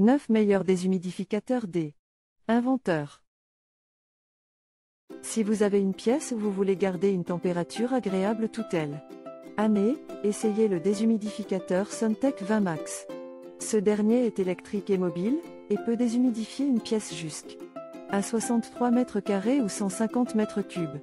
9 meilleurs déshumidificateurs D. Inventeur. Si vous avez une pièce où vous voulez garder une température agréable toute année, essayez le déshumidificateur Suntech 20 Max. Ce dernier est électrique et mobile, et peut déshumidifier une pièce jusqu'à 63 mètres carrés ou 150 mètres cubes.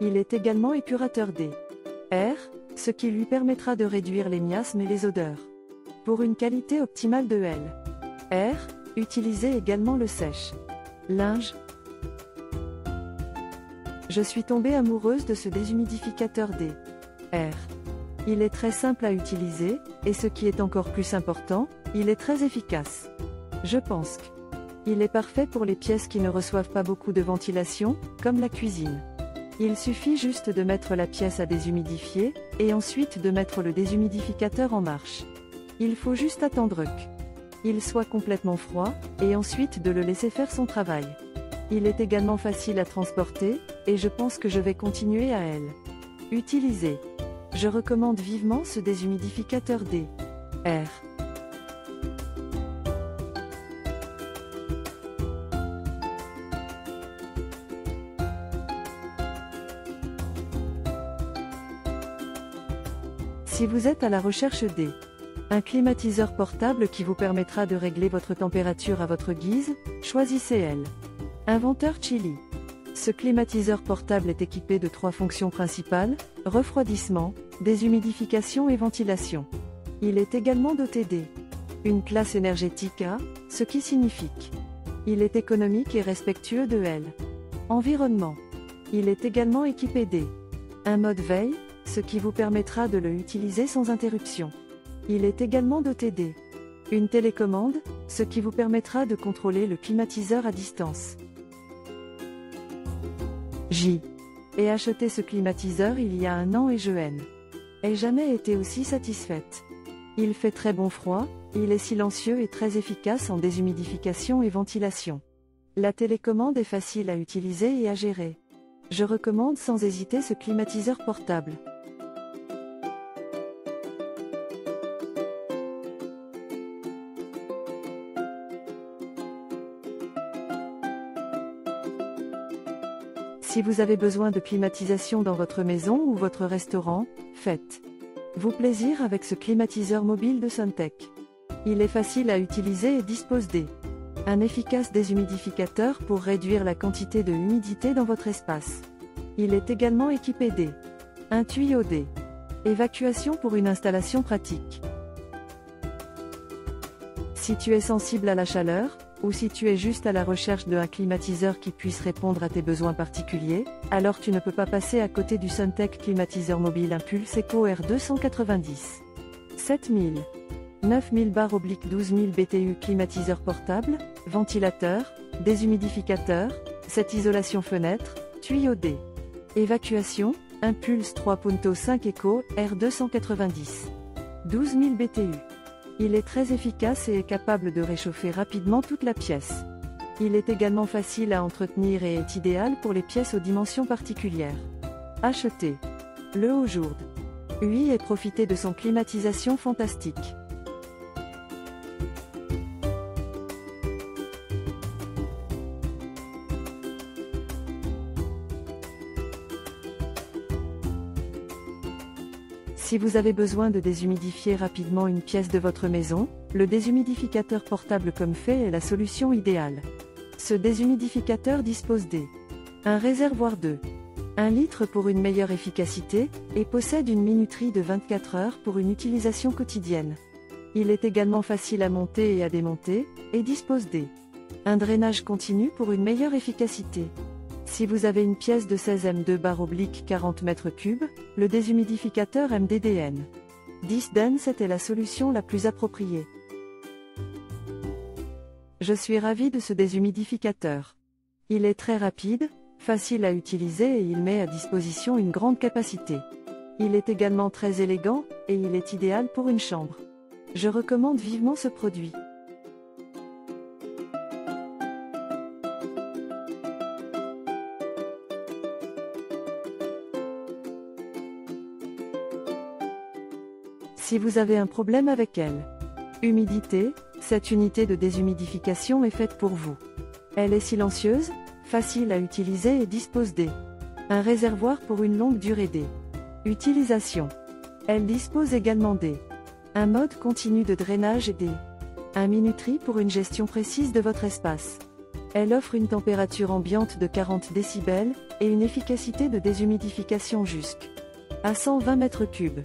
Il est également épurateur d'air, ce qui lui permettra de réduire les miasmes et les odeurs. Pour une qualité optimale de l'air, utilisez également le sèche-linge. Je suis tombée amoureuse de ce déshumidificateur d'air. Il est très simple à utiliser, et ce qui est encore plus important, il est très efficace. Je pense qu'il est parfait pour les pièces qui ne reçoivent pas beaucoup de ventilation, comme la cuisine. Il suffit juste de mettre la pièce à déshumidifier, et ensuite de mettre le déshumidificateur en marche. Il faut juste attendre qu'il soit complètement froid, et ensuite de le laisser faire son travail. Il est également facile à transporter, et je pense que je vais continuer à l'utiliser. Je recommande vivement ce déshumidificateur d'air. Si vous êtes à la recherche d'un climatiseur portable qui vous permettra de régler votre température à votre guise, choisissez Inventeur Chili. Ce climatiseur portable est équipé de 3 fonctions principales: refroidissement, déshumidification et ventilation. Il est également doté d'une classe énergétique A, ce qui signifie qu'il est économique et respectueux de l'environnement. Il est également équipé d'un mode veille, ce qui vous permettra de le utiliser sans interruption. Il est également doté d'une télécommande, ce qui vous permettra de contrôler le climatiseur à distance. J'ai acheté ce climatiseur il y a 1 an et je n'ai jamais été aussi satisfaite. Il fait très bon froid, il est silencieux et très efficace en déshumidification et ventilation. La télécommande est facile à utiliser et à gérer. Je recommande sans hésiter ce climatiseur portable. Si vous avez besoin de climatisation dans votre maison ou votre restaurant, faites-vous plaisir avec ce climatiseur mobile de Suntech. Il est facile à utiliser et dispose d'un efficace déshumidificateur pour réduire la quantité de humidité dans votre espace. Il est également équipé d'un tuyau d'évacuation pour une installation pratique. Si tu es sensible à la chaleur, ou si tu es juste à la recherche d'un climatiseur qui puisse répondre à tes besoins particuliers, alors tu ne peux pas passer à côté du Suntech climatiseur mobile Impulse Eco R290. 7000, 9000/12000 BTU climatiseur portable, ventilateur, déshumidificateur, 7 isolation fenêtre, tuyau d'évacuation, Impulse 3.5 Eco R290. 12000 BTU. Il est très efficace et est capable de réchauffer rapidement toute la pièce. Il est également facile à entretenir et est idéal pour les pièces aux dimensions particulières. Achetez-le aujourd'hui et profitez de son climatisation fantastique. Si vous avez besoin de déshumidifier rapidement une pièce de votre maison, le déshumidificateur portable Comfey est la solution idéale. Ce déshumidificateur dispose d'un réservoir de 1 litre pour une meilleure efficacité, et possède une minuterie de 24 heures pour une utilisation quotidienne. Il est également facile à monter et à démonter, et dispose d'un drainage continu pour une meilleure efficacité. Si vous avez une pièce de 16 m2/40 m3, le déshumidificateur MDDN 10 Denset est la solution la plus appropriée. Je suis ravie de ce déshumidificateur. Il est très rapide, facile à utiliser et il met à disposition une grande capacité. Il est également très élégant, et il est idéal pour une chambre. Je recommande vivement ce produit. Si vous avez un problème avec humidité, Cette unité de déshumidification est faite pour vous. Elle est silencieuse, facile à utiliser et dispose un réservoir pour une longue durée Utilisation. Elle dispose également un mode continu de drainage et un minuterie pour une gestion précise de votre espace. Elle offre une température ambiante de 40 décibels et une efficacité de déshumidification jusqu'à 120 mètres cubes.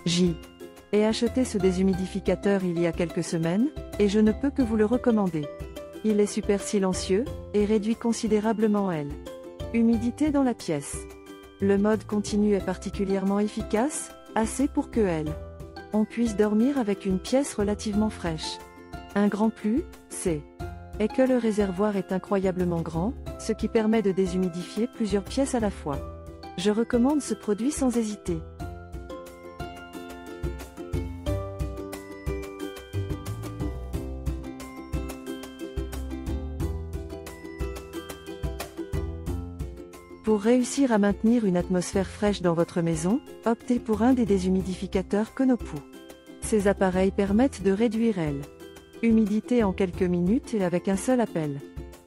J'ai acheté ce déshumidificateur il y a quelques semaines, et je ne peux que vous le recommander. Il est super silencieux, et réduit considérablement l'humidité dans la pièce. Le mode continu est particulièrement efficace, assez pour que on puisse dormir avec une pièce relativement fraîche. Un grand plus, est que le réservoir est incroyablement grand, ce qui permet de déshumidifier plusieurs pièces à la fois. Je recommande ce produit sans hésiter. Pour réussir à maintenir une atmosphère fraîche dans votre maison, optez pour un des déshumidificateurs Konopu. Ces appareils permettent de réduire l'humidité en quelques minutes et avec un seul appel.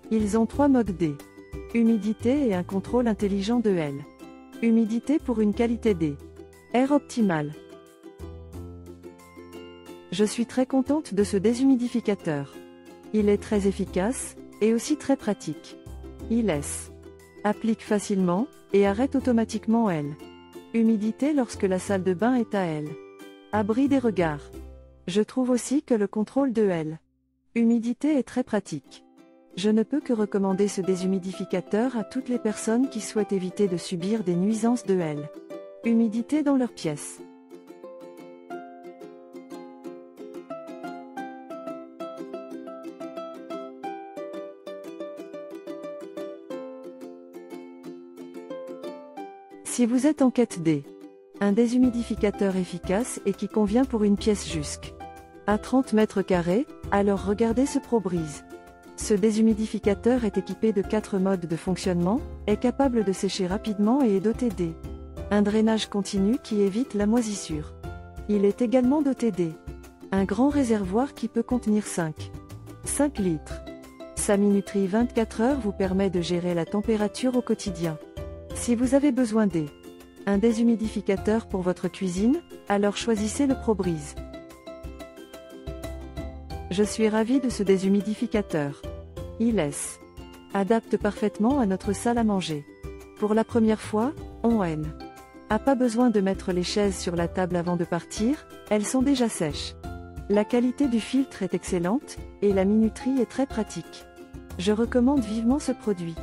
Ils ont 3 modes humidité et un contrôle intelligent de humidité pour une qualité d'air optimale. Je suis très contente de ce déshumidificateur. Il est très efficace, et aussi très pratique. Il applique facilement, et arrête automatiquement humidité lorsque la salle de bain est à abri des regards. Je trouve aussi que le contrôle de humidité est très pratique. Je ne peux que recommander ce déshumidificateur à toutes les personnes qui souhaitent éviter de subir des nuisances de humidité dans leur pièce. Si vous êtes en quête un déshumidificateur efficace et qui convient pour une pièce jusqu'à 30 mètres carrés, alors regardez ce ProBreeze. Ce déshumidificateur est équipé de 4 modes de fonctionnement, est capable de sécher rapidement et est doté un drainage continu qui évite la moisissure. Il est également doté un grand réservoir qui peut contenir 5 litres. Sa minuterie 24 heures vous permet de gérer la température au quotidien. Si vous avez besoin un déshumidificateur pour votre cuisine, alors choisissez le ProBreeze. Je suis ravie de ce déshumidificateur. Il adapte parfaitement à notre salle à manger. Pour la première fois, on n'a pas besoin de mettre les chaises sur la table avant de partir, elles sont déjà sèches. La qualité du filtre est excellente, et la minuterie est très pratique. Je recommande vivement ce produit.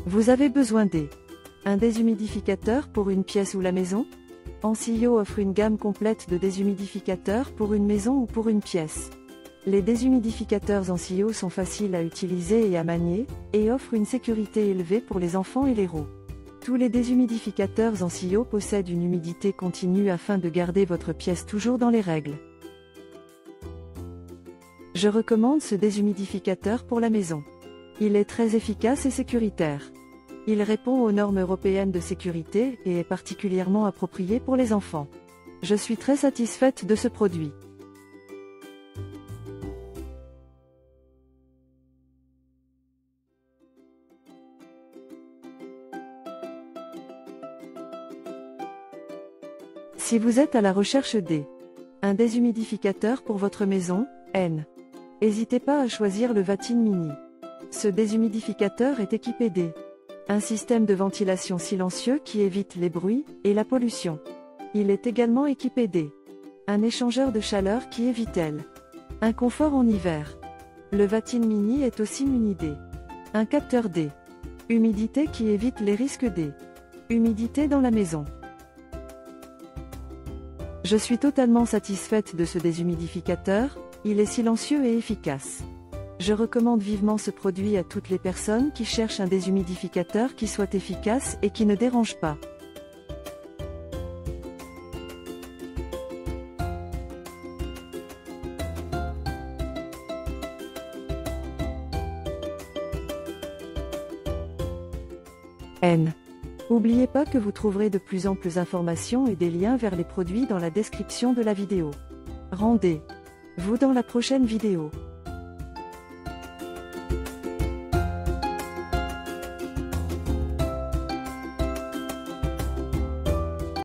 Vous avez besoin un déshumidificateur pour une pièce ou la maison? Ancio offre une gamme complète de déshumidificateurs pour une maison ou pour une pièce. Les déshumidificateurs Ancio sont faciles à utiliser et à manier, et offrent une sécurité élevée pour les enfants et les rots. Tous les déshumidificateurs Ancio possèdent une humidité continue afin de garder votre pièce toujours dans les règles. Je recommande ce déshumidificateur pour la maison. Il est très efficace et sécuritaire. Il répond aux normes européennes de sécurité et est particulièrement approprié pour les enfants. Je suis très satisfaite de ce produit. Si vous êtes à la recherche un déshumidificateur pour votre maison, n'hésitez pas à choisir le Vatin Mini. Ce déshumidificateur est équipé un système de ventilation silencieux qui évite les bruits et la pollution. Il est également équipé un échangeur de chaleur qui évite un confort en hiver. Le Vatin Mini est aussi muni un capteur humidité qui évite les risques humidité dans la maison. Je suis totalement satisfaite de ce déshumidificateur, il est silencieux et efficace. Je recommande vivement ce produit à toutes les personnes qui cherchent un déshumidificateur qui soit efficace et qui ne dérange pas. N. N'oubliez pas que vous trouverez de plus amples informations et des liens vers les produits dans la description de la vidéo. Rendez-vous dans la prochaine vidéo.